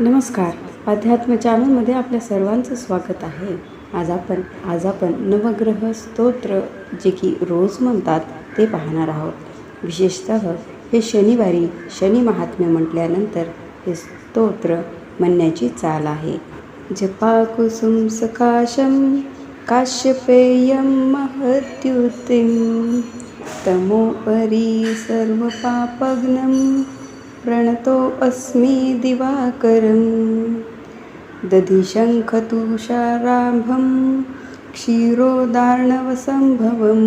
नमस्कार. अध्यात्म चॅनलमध्ये आपल्या सर्वांचं स्वागत आहे. आज आपण नवग्रह स्तोत्र जे की रोज म्हणतात ते पाहणार आहोत. विशेषतः हे शनिवारी शनी महात्म्य म्हटल्यानंतर हे स्तोत्र म्हणण्याची चाल आहे. जपाकुसुम सकाशम काश्यपेयम महत्युतिम तमोपरी सर्वपापघ्नं प्रणतो अस्मि दिवाकरं दधिशंखतुषाराभं क्षीरोदार्णवसंभवं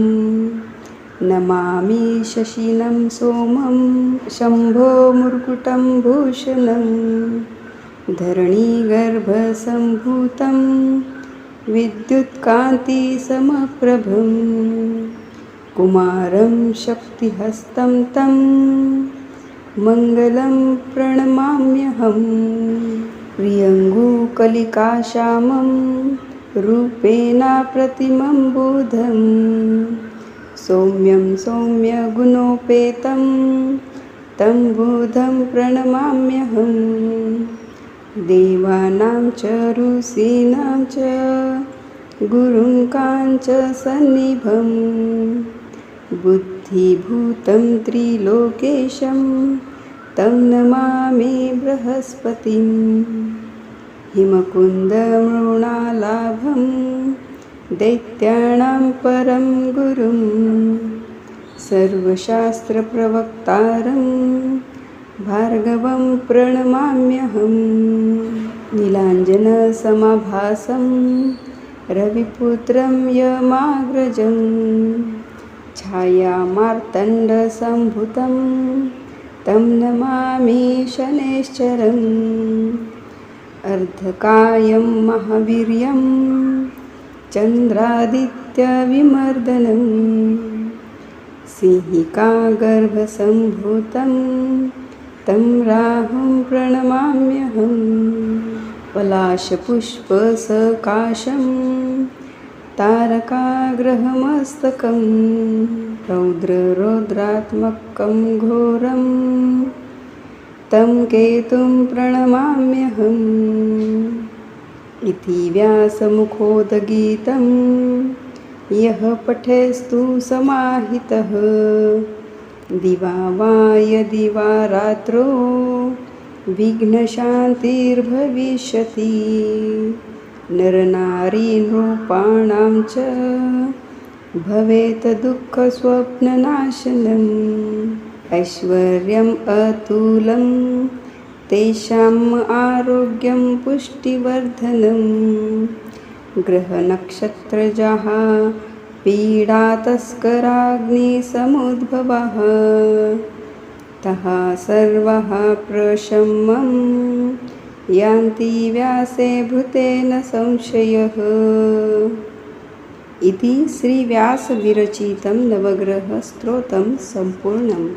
नमामि शशिनं सोमं शंभो मुर्कुटं भूषणं धरणीगर्भसंभूतं विद्युत्कान्तिसमप्रभं कुमारं शक्तिहस्तं तं मंगलं प्रणमाम्यहं प्रियङ्गुकलिकाश्यामं रूपेण प्रतिमं बुधं सौम्यं सौम्यगुणोपेतं तं बुधं प्रणमाम्यहं देवानां च ऋषीणां च गुरुं काञ्च सन्निभं बुद्धिभूतं त्रिलोकेशं तं नमामि बृहस्पतिं हिमकुन्दमृणालाभं दैत्यानां परं गुरुं सर्वशास्त्रप्रवक्तारं भार्गवं प्रणमाम्यहं नीलाञ्जनसमाभासं रविपुत्रं यमाग्रजं छायामार्तण्डसम्भुतं तं नमामि शनैश्चरम् अर्धकायं महावीर्यं चन्द्रादित्यविमर्दनं सिंहिकागर्भसम्भूतं तं राहुं प्रणमाम्यहं पलाशपुष्पसकाशं तारकाग्रहमस्तकं रौद्रात्मकं घोरं तं केतुं प्रणमाम्यहम् इति व्यासमुखोद्गीतं यः पठेस्तु समाहितः दिवा वा यदि वा रात्रो विघ्नशान्तिर्भविष्यति नरनारीनृपाणां च भवेत् दुःखस्वप्ननाशनम् ऐश्वर्यम् अतुलं तेषाम् आरोग्यं पुष्टिवर्धनं ग्रहनक्षत्रजाः पीडातस्कराग्निसमुद्भवः तः सर्वः प्रशमं यान्ति व्यासे भूतेन संशयः इति श्रीव्यासविरचितं नवग्रहस्तोत्रं सम्पूर्णम्.